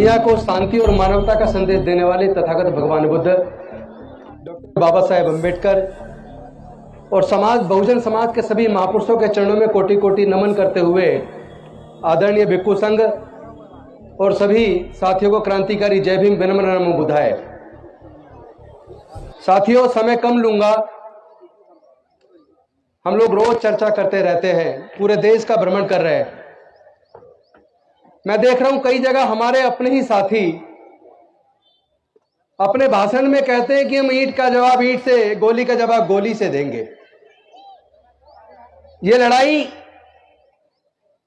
दुनिया को शांति और मानवता का संदेश देने वाले तथागत भगवान बुद्ध डॉक्टर बाबा साहेब अम्बेडकर और बहुजन समाज के सभी महापुरुषों के चरणों में कोटि कोटि नमन करते हुए आदरणीय भिक्खु संघ और सभी साथियों को क्रांतिकारी जय भीम विनम्र नमो बुद्धाय। साथियों, समय कम लूंगा। हम लोग रोज चर्चा करते रहते हैं, पूरे देश का भ्रमण कर रहे हैं। मैं देख रहा हूं कई जगह हमारे अपने ही साथी अपने भाषण में कहते हैं कि हम ईंट का जवाब ईंट से, गोली का जवाब गोली से देंगे। ये लड़ाई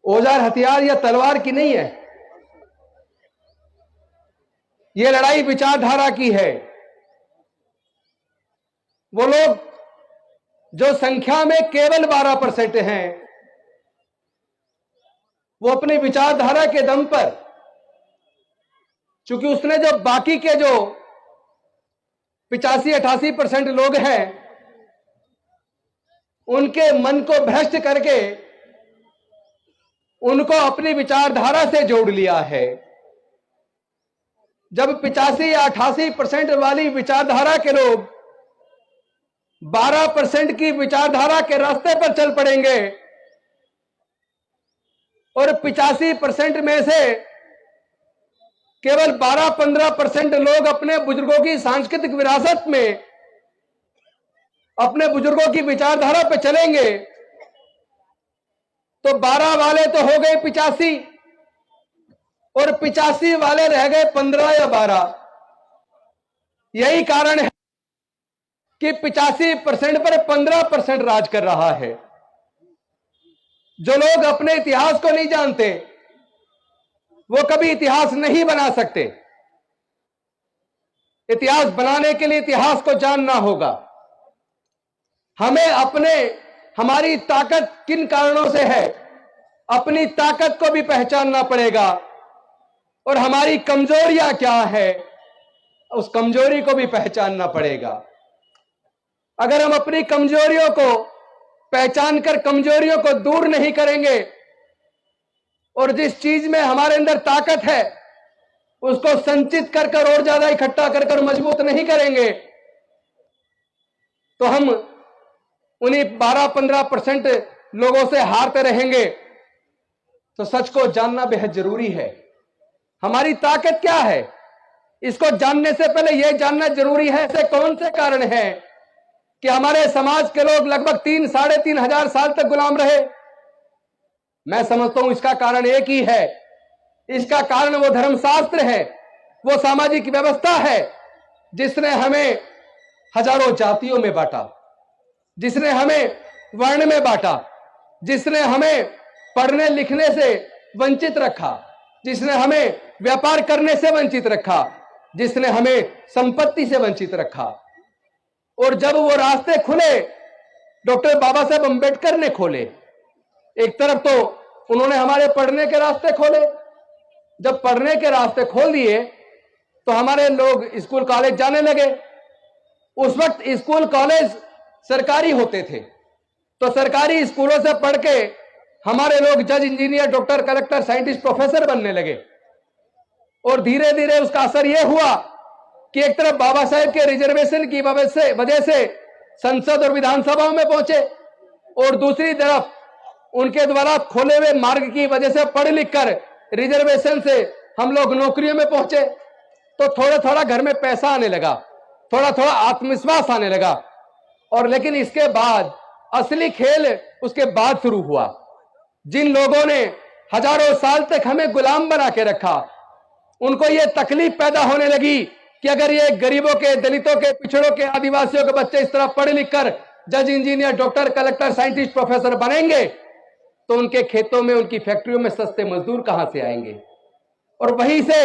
औजार हथियार या तलवार की नहीं है, ये लड़ाई विचारधारा की है। वो लोग जो संख्या में केवल 12% हैं, वो अपनी विचारधारा के दम पर, चूंकि उसने जो बाकी के जो 85-88% लोग हैं उनके मन को भ्रष्ट करके उनको अपनी विचारधारा से जोड़ लिया है। जब 85 या 88% वाली विचारधारा के लोग 12% की विचारधारा के रास्ते पर चल पड़ेंगे और 85% में से केवल 12-15% लोग अपने बुजुर्गों की सांस्कृतिक विरासत में, अपने बुजुर्गों की विचारधारा पे चलेंगे, तो 12 वाले तो हो गए 85 और 85 वाले रह गए 15 या 12। यही कारण है कि 85% पर 15% राज कर रहा है। जो लोग अपने इतिहास को नहीं जानते वो कभी इतिहास नहीं बना सकते। इतिहास बनाने के लिए इतिहास को जानना होगा। हमें हमारी ताकत किन कारणों से है, अपनी ताकत को भी पहचानना पड़ेगा और हमारी कमजोरियां क्या है, उस कमजोरी को भी पहचानना पड़ेगा। अगर हम अपनी कमजोरियों को पहचान कर कमजोरियों को दूर नहीं करेंगे और जिस चीज में हमारे अंदर ताकत है उसको संचित कर और ज्यादा इकट्ठा कर मजबूत नहीं करेंगे, तो हम उन्हीं 12-15% लोगों से हारते रहेंगे। तो सच को जानना बेहद जरूरी है। हमारी ताकत क्या है, इसको जानने से पहले यह जानना जरूरी है ऐसे कौन से कारण हैं कि हमारे समाज के लोग लगभग 3-3.5 हजार साल तक गुलाम रहे। मैं समझता हूं इसका कारण एक ही है। इसका कारण वो धर्मशास्त्र है, वो सामाजिक व्यवस्था है जिसने हमें हजारों जातियों में बांटा, जिसने हमें वर्ण में बांटा, जिसने हमें पढ़ने लिखने से वंचित रखा, जिसने हमें व्यापार करने से वंचित रखा, जिसने हमें संपत्ति से वंचित रखा। और जब वो रास्ते खुले, डॉक्टर बाबा साहेब अम्बेडकर ने खोले। एक तरफ तो उन्होंने हमारे पढ़ने के रास्ते खोले, जब पढ़ने के रास्ते खोल दिए तो हमारे लोग स्कूल कॉलेज जाने लगे। उस वक्त स्कूल कॉलेज सरकारी होते थे, तो सरकारी स्कूलों से पढ़ के हमारे लोग जज, engineer, doctor, collector, scientist, professor बनने लगे। और धीरे धीरे उसका असर यह हुआ कि एक तरफ बाबा साहेब के रिजर्वेशन की वजह से संसद और विधानसभाओं में पहुंचे और दूसरी तरफ उनके द्वारा खोले हुए मार्ग की वजह से पढ़ लिख कर रिजर्वेशन से हम लोग नौकरियों में पहुंचे। तो थोड़ा थोड़ा घर में पैसा आने लगा, थोड़ा थोड़ा आत्मविश्वास आने लगा। और लेकिन इसके बाद असली खेल उसके बाद शुरू हुआ। जिन लोगों ने हजारों साल तक हमें गुलाम बना के रखा, उनको यह तकलीफ पैदा होने लगी कि अगर ये गरीबों के, दलितों के, पिछड़ों के, आदिवासियों के बच्चे इस तरह पढ़ लिख कर जज, engineer, doctor, collector, scientist, professor बनेंगे तो उनके खेतों में, उनकी फैक्ट्रियों में सस्ते मजदूर कहां से आएंगे। और वहीं से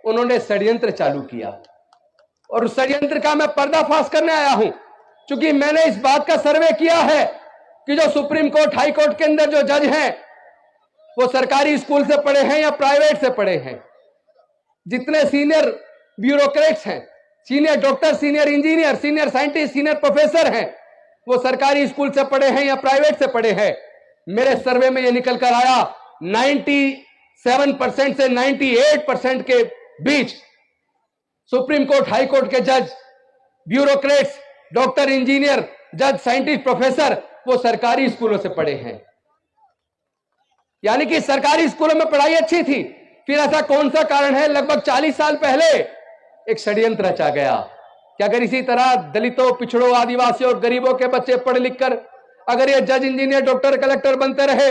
उन्होंने षड्यंत्र चालू किया और उस षड्यंत्र का मैं पर्दाफाश करने आया हूं। क्योंकि मैंने इस बात का सर्वे किया है कि जो सुप्रीम कोर्ट, हाई कोर्ट के अंदर जो जज हैं वो सरकारी स्कूल से पढ़े हैं या प्राइवेट से पढ़े हैं। जितने सीनियर ब्यूरोक्रेट्स हैं, senior doctor, senior engineer, senior scientist, senior professor हैं, वो सरकारी स्कूल से पढ़े हैं या प्राइवेट से पढ़े हैं। मेरे सर्वे में यह निकल कर आया 97% से 98% के बीच सुप्रीम कोर्ट, हाई कोर्ट के जज, ब्यूरोक्रेट्स, डॉक्टर, इंजीनियर, जज, साइंटिस्ट, प्रोफेसर, वो सरकारी स्कूलों से पढ़े हैं। यानी कि सरकारी स्कूलों में पढ़ाई अच्छी थी। फिर ऐसा कौन सा कारण है, लगभग 40 साल पहले एक षड्यंत्र रचा गया कि अगर इसी तरह दलितों, पिछड़ों, आदिवासियों और गरीबों के बच्चे पढ़ लिख कर अगर ये जज, इंजीनियर, डॉक्टर, कलेक्टर बनते रहे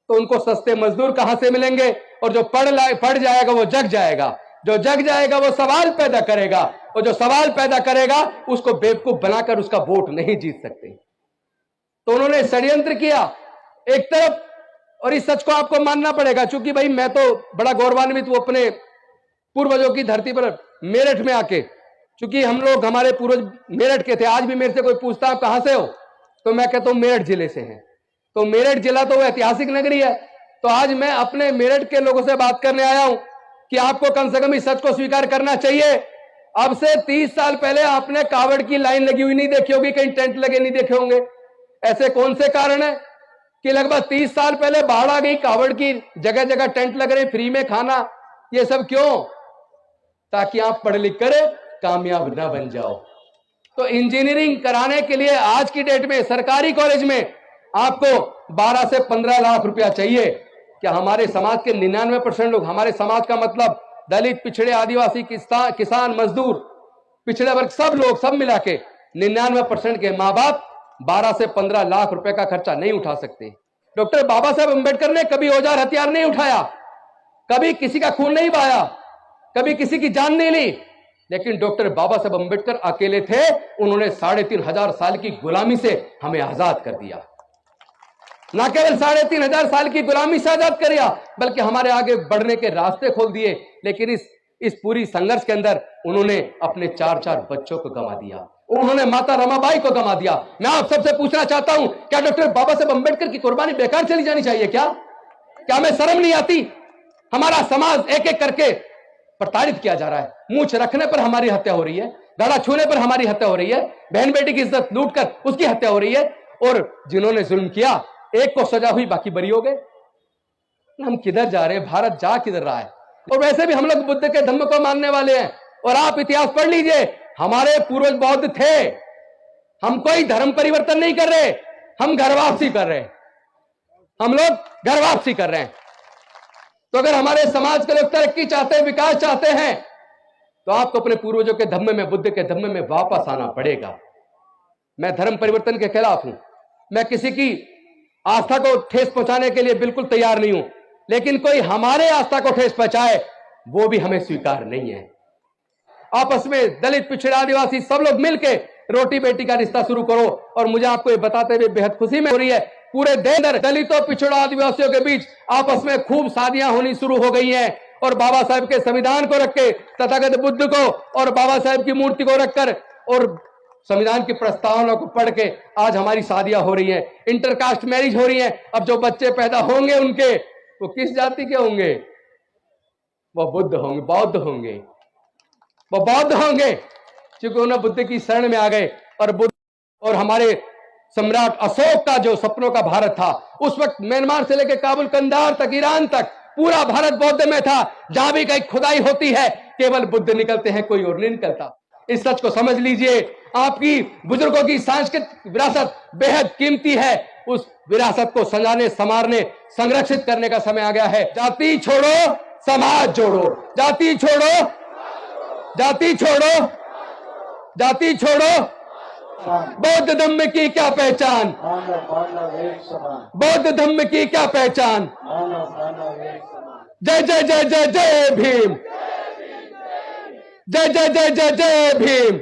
तो उनको सस्ते मजदूर कहां से मिलेंगे, और जो पढ़ जाएगा वो जग जाएगा, जो जग जाएगा वो सवाल पैदा करेगा, और जो सवाल पैदा करेगा उसको बेवकूफ बनाकर उसका वोट नहीं जीत सकते। तो उन्होंने षड्यंत्र किया एक तरफ, और इस सच को आपको मानना पड़ेगा। चूंकि भाई मैं तो बड़ा गौरवान्वित हूं अपने पूर्वजों की धरती पर मेरठ में आके, चूंकि हम लोग, हमारे पूर्वज मेरठ के थे। आज भी मेरे से कोई पूछता आप कहां से हो, तो मैं कहता हूं मेरठ जिले से हैं। तो मेरठ जिला तो वो ऐतिहासिक नगरी है। तो आज मैं अपने मेरठ के लोगों से बात करने आया हूं कि आपको कम से कम इस सच को स्वीकार करना चाहिए। अब से 30 साल पहले आपने कावड़ की लाइन लगी हुई नहीं देखी होगी, कहीं टेंट लगे नहीं देखे होंगे। ऐसे कौन से कारण है कि लगभग 30 साल पहले बाढ़ आ गई, कावड़ की जगह जगह टेंट लग रहे, फ्री में खाना, ये सब क्यों? ताकि आप पढ़ लिख कर कामयाब ना बन जाओ। तो इंजीनियरिंग कराने के लिए आज की डेट में सरकारी कॉलेज में आपको 12 से 15 लाख रुपया चाहिए। क्या हमारे समाज के 99% लोग, हमारे समाज का मतलब दलित, पिछड़े, आदिवासी, किसान, मजदूर, पिछड़े वर्ग, सब लोग, सब मिला के 99% के मां बाप 12 से 15 लाख रुपए का खर्चा नहीं उठा सकते। डॉक्टर बाबा साहब अंबेडकर ने कभी औजार हथियार नहीं उठाया, कभी किसी का खून नहीं बहाया, कभी किसी की जान नहीं ली, लेकिन डॉक्टर बाबा साहब अंबेडकर अकेले थे। उन्होंने 3500 साल की गुलामी से हमें आजाद कर दिया। ना केवल 3500 साल की गुलामी से आजाद कर दिया, बल्कि हमारे आगे बढ़ने के रास्ते खोल दिए। लेकिन इस पूरी संघर्ष के अंदर उन्होंने अपने 4 बच्चों को गंवा दिया, उन्होंने माता रमाबाई को गंवा दिया। मैं आप सबसे पूछना चाहता हूं, क्या डॉक्टर बाबा साहब अंबेडकर की कुर्बानी बेकार चली जानी चाहिए? क्या हमें शर्म नहीं आती? हमारा समाज एक एक करके प्रताड़ित किया जा रहा है। मूंछ रखने पर हमारी हत्या हो रही है, गला छूने पर हमारी हत्या हो रही है, बहन बेटी की इज्जत लूटकर उसकी हत्या हो रही है, और जिन्होंने जुल्म किया एक को सजा हुई, बाकी बरी हो गए। हम किधर जा रहे हैं? भारत जा किधर रहा है? और वैसे भी हम लोग बुद्ध के धम्म को मानने वाले हैं। और आप इतिहास पढ़ लीजिए, हमारे पूर्वज बौद्ध थे। हम कोई धर्म परिवर्तन नहीं कर रहे, हम घर वापसी कर रहे हैं। हम लोग घर वापसी कर रहे हैं। तो अगर हमारे समाज के लोग तरक्की चाहते हैं, विकास चाहते हैं, तो आपको अपने पूर्वजों के धम्म में, बुद्ध के धम्म में वापस आना पड़ेगा। मैं धर्म परिवर्तन के खिलाफ हूं, मैं किसी की आस्था को ठेस पहुंचाने के लिए बिल्कुल तैयार नहीं हूं, लेकिन कोई हमारे आस्था को ठेस पहुंचाए वो भी हमें स्वीकार नहीं है। आपस में दलित, पिछड़े, आदिवासी सब लोग मिलके रोटी बेटी का रिश्ता शुरू करो। और मुझे आपको ये बताते हुए बेहद खुशी में हो रही है, पूरे देश में दलितों, पिछड़ों, आदिवासियों के बीच आपस में खूब शादियां होनी शुरू हो गई हैं। और बाबा साहब के संविधान को रख के, तथागत बुद्ध को और बाबा साहब की मूर्ति को रखकर और संविधान की प्रस्तावना को पढ़ के आज हमारी शादियां हो रही हैं, इंटरकास्ट मैरिज हो रही हैं। अब जो बच्चे पैदा होंगे उनके, वो किस जाति के होंगे? वो बुद्ध होंगे, बौद्ध होंगे, वो बौद्ध होंगे, क्योंकि उन्हें बुद्ध की शरण में आ गए। और बुद्ध और हमारे सम्राट अशोक का जो सपनों का भारत था, उस वक्त म्यांमार से लेकर काबुल, कंधार तक, ईरान तक पूरा भारत बौद्ध में था। जहां भी कहीं खुदाई होती है केवल बुद्ध निकलते हैं, कोई और नहीं निकलता। इस सच को समझ लीजिए। आपकी बुजुर्गों की सांस्कृतिक विरासत बेहद कीमती है। उस विरासत को सजाने, संवारने, संरक्षित करने का समय आ गया है। जाति छोड़ो, समाज जोड़ो। जाति छोड़ो, जाति छोड़ो, जाति छोड़ो। बौद्ध धम्म की क्या पहचान? बौद्ध धम्म की क्या पहचान? जय जय जय जय जय भीम, जय जय जय जय जय भीम।